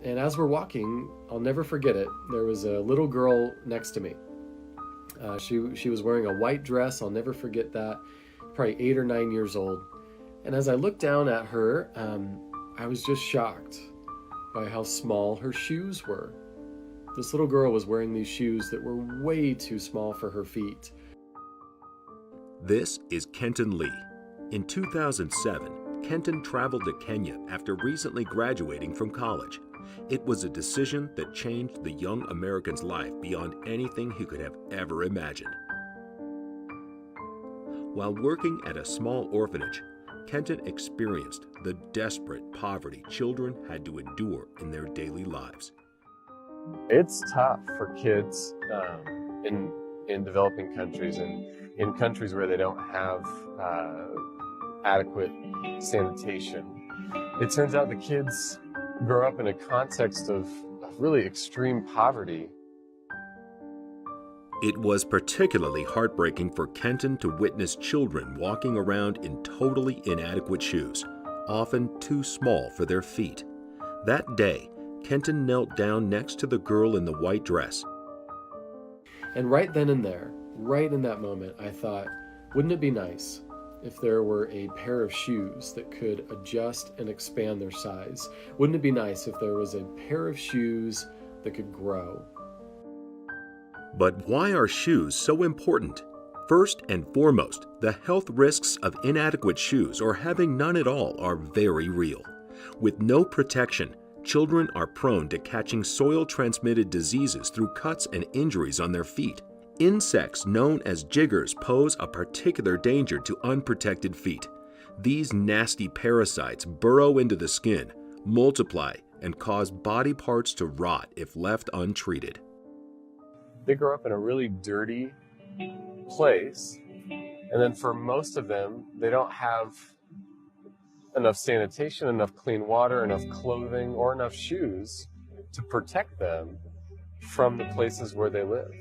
And as we're walking, I'll never forget it, there was a little girl next to me. She was wearing a white dress. I'll never forget that. Probably 8 or 9 years old. And as I looked down at her, I was just shocked by how small her shoes were. This little girl was wearing these shoes that were way too small for her feet. This is Kenton Lee. In 2007, Kenton traveled to Kenya after recently graduating from college. It was a decision that changed the young American's life beyond anything he could have ever imagined. While working at a small orphanage, Kenton experienced the desperate poverty children had to endure in their daily lives. It's tough for kids in developing countries and in countries where they don't have adequate sanitation. It turns out the kids grow up in a context of really extreme poverty. It was particularly heartbreaking for Kenton to witness children walking around in totally inadequate shoes, often too small for their feet. That day, Kenton knelt down next to the girl in the white dress. And right then and there, right in that moment, I thought, wouldn't it be nice if there were a pair of shoes that could adjust and expand their size? Wouldn't it be nice if there was a pair of shoes that could grow? But why are shoes so important? First and foremost, the health risks of inadequate shoes or having none at all are very real. With no protection, children are prone to catching soil-transmitted diseases through cuts and injuries on their feet. Insects known as jiggers pose a particular danger to unprotected feet. These nasty parasites burrow into the skin, multiply, and cause body parts to rot if left untreated. They grow up in a really dirty place, and then for most of them, they don't have enough sanitation, enough clean water, enough clothing, or enough shoes to protect them from the places where they live.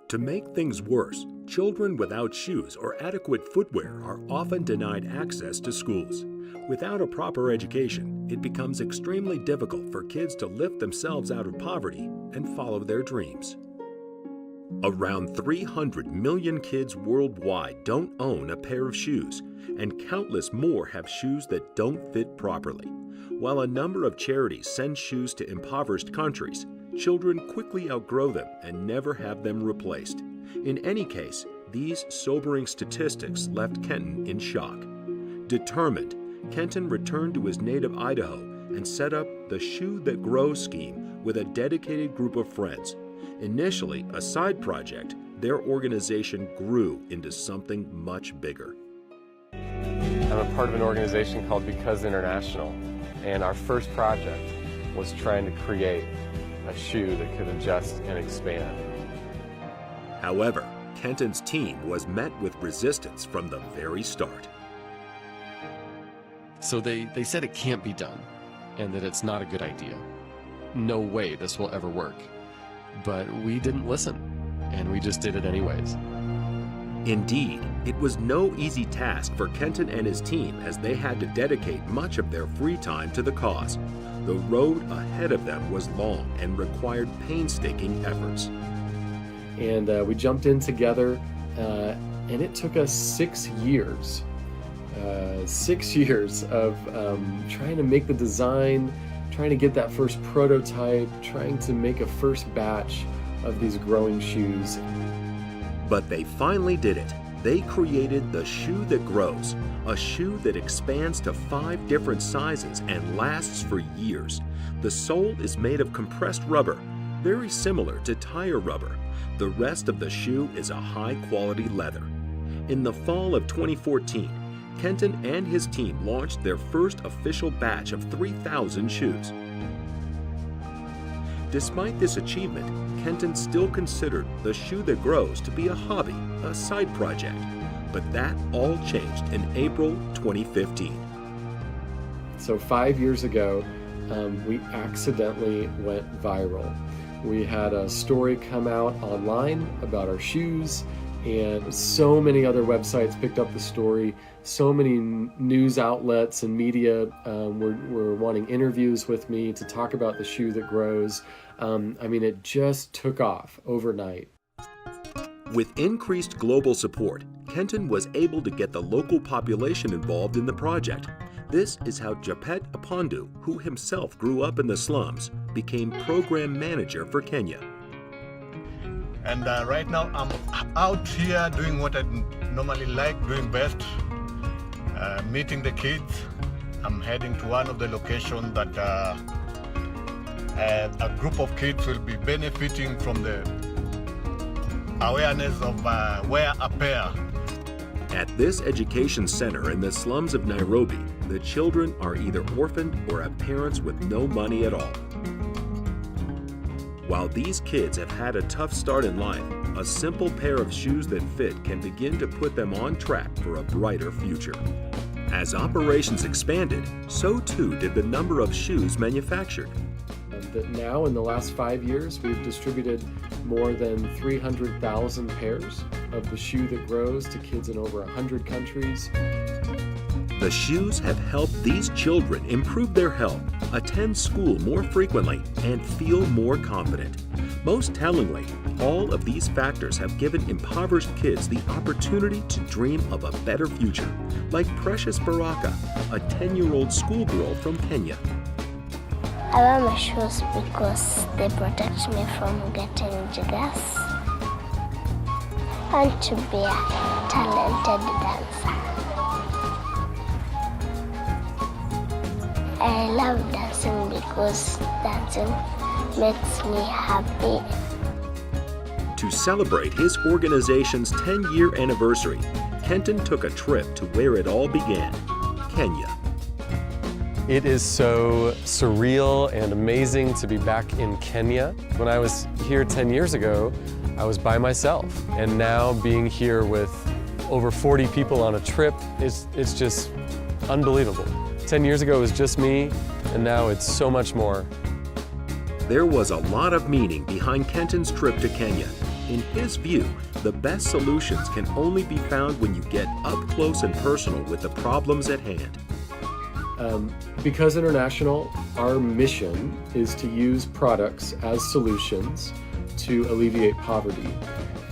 To make things worse, children without shoes or adequate footwear are often denied access to schools. Without a proper education, it becomes extremely difficult for kids to lift themselves out of poverty and follow their dreams. Around 300 million kids worldwide don't own a pair of shoes, and countless more have shoes that don't fit properly. While a number of charities send shoes to impoverished countries, children quickly outgrow them and never have them replaced. In any case, these sobering statistics left Kenton in shock. Determined, Kenton returned to his native Idaho and set up the Shoe That Grows scheme with a dedicated group of friends. Initially a side project, their organization grew into something much bigger. I'm a part of an organization called Because International, and our first project was trying to create a shoe that could adjust and expand. However, Kenton's team was met with resistance from the very start. So they said it can't be done and that it's not a good idea. No way this will ever work. But we didn't listen, and we just did it anyways. Indeed, it was no easy task for Kenton and his team as they had to dedicate much of their free time to the cause. The road ahead of them was long and required painstaking efforts. And we jumped in together, and it took us 6 years. 6 years of trying to make the design, trying to get that first prototype, trying to make a first batch of these growing shoes. But they finally did it. They created the Shoe That Grows, a shoe that expands to 5 different sizes and lasts for years. The sole is made of compressed rubber, very similar to tire rubber. The rest of the shoe is a high-quality leather. In the fall of 2014, Kenton and his team launched their first official batch of 3,000 shoes. Despite this achievement, Kenton still considered the Shoe That Grows to be a hobby, a side project. But that all changed in April 2015. So 5 years ago, we accidentally went viral. We had a story come out online about our shoes, and so many other websites picked up the story. So many news outlets and media were wanting interviews with me to talk about the shoe that grows. I mean, it just took off overnight. With increased global support, Kenton was able to get the local population involved in the project. This is how Japet Apondu, who himself grew up in the slums, became program manager for Kenya. And right now I'm out here doing what I normally like doing best, meeting the kids. I'm heading to one of the locations that a group of kids will be benefiting from the awareness of wear a pair. At this education center in the slums of Nairobi, the children are either orphaned or have parents with no money at all. While these kids have had a tough start in life, a simple pair of shoes that fit can begin to put them on track for a brighter future. As operations expanded, so too did the number of shoes manufactured. That now, in the last 5 years, we've distributed more than 300,000 pairs of the shoe that grows to kids in over 100 countries. The shoes have helped these children improve their health, attend school more frequently, and feel more confident. Most tellingly, all of these factors have given impoverished kids the opportunity to dream of a better future, like Precious Baraka, a 10-year-old schoolgirl from Kenya. I wear my shoes because they protect me from getting jiggers and to be a talented dancer. I love dancing because dancing makes me happy. To celebrate his organization's 10-year anniversary, Kenton took a trip to where it all began, Kenya. It is so surreal and amazing to be back in Kenya. When I was here 10 years ago, I was by myself. And now being here with over 40 people on a trip, it's just unbelievable. 10 years ago it was just me, and now it's so much more. There was a lot of meaning behind Kenton's trip to Kenya. In his view, the best solutions can only be found when you get up close and personal with the problems at hand. Because International, our mission is to use products as solutions to alleviate poverty.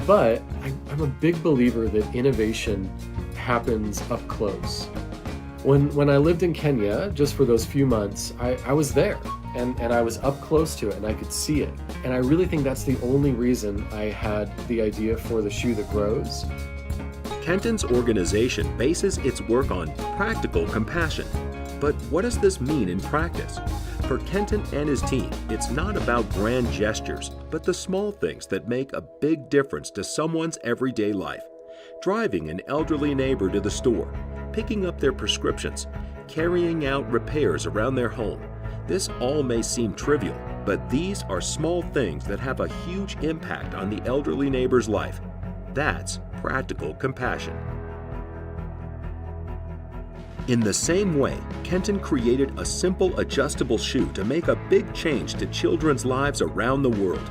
But I'm a big believer that innovation happens up close. When I lived in Kenya, just for those few months, I was there and I was up close to it and I could see it. And I really think that's the only reason I had the idea for the shoe that grows. Kenton's organization bases its work on practical compassion. But what does this mean in practice? For Kenton and his team, it's not about grand gestures, but the small things that make a big difference to someone's everyday life. Driving an elderly neighbor to the store, picking up their prescriptions, carrying out repairs around their home. This all may seem trivial, but these are small things that have a huge impact on the elderly neighbor's life. That's practical compassion. In the same way, Kenton created a simple adjustable shoe to make a big change to children's lives around the world.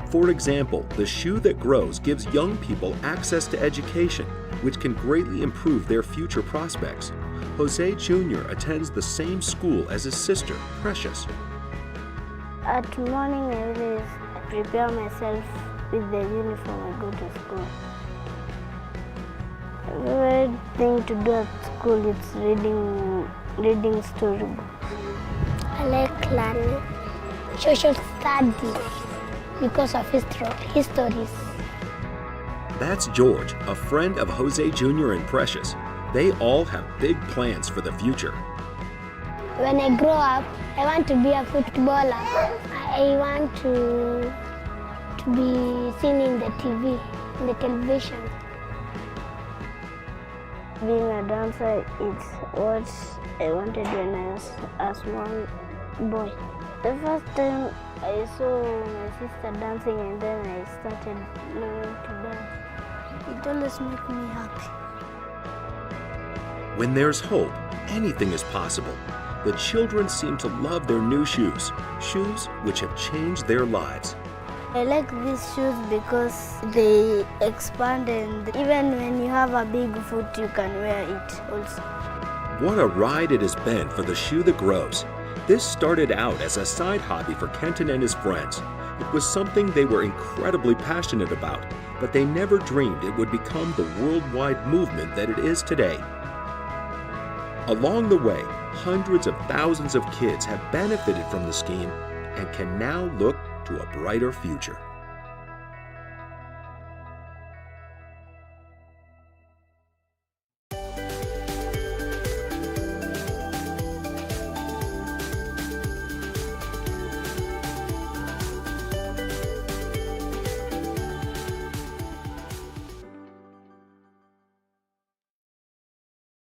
For example, the shoe that grows gives young people access to education, which can greatly improve their future prospects. Jose Jr. attends the same school as his sister, Precious. At morning, I always prepare myself with the uniform I go to school. The favorite thing to do at school is reading storybooks. I like learning social studies because of histories. That's George, a friend of Jose Jr. and Precious. They all have big plans for the future. When I grow up, I want to be a footballer. I want to be seen in the TV, in the television. Being a dancer is what I wanted when I was a small boy. The first time I saw my sister dancing and then I started learning to dance. It always makes me happy. When there's hope, anything is possible. The children seem to love their new shoes, shoes which have changed their lives. I like these shoes because they expand, and even when you have a big foot, you can wear it also. What a ride it has been for the Shoe That Grows. This started out as a side hobby for Kenton and his friends. It was something they were incredibly passionate about, but they never dreamed it would become the worldwide movement that it is today. Along the way, hundreds of thousands of kids have benefited from the scheme and can now look to a brighter future.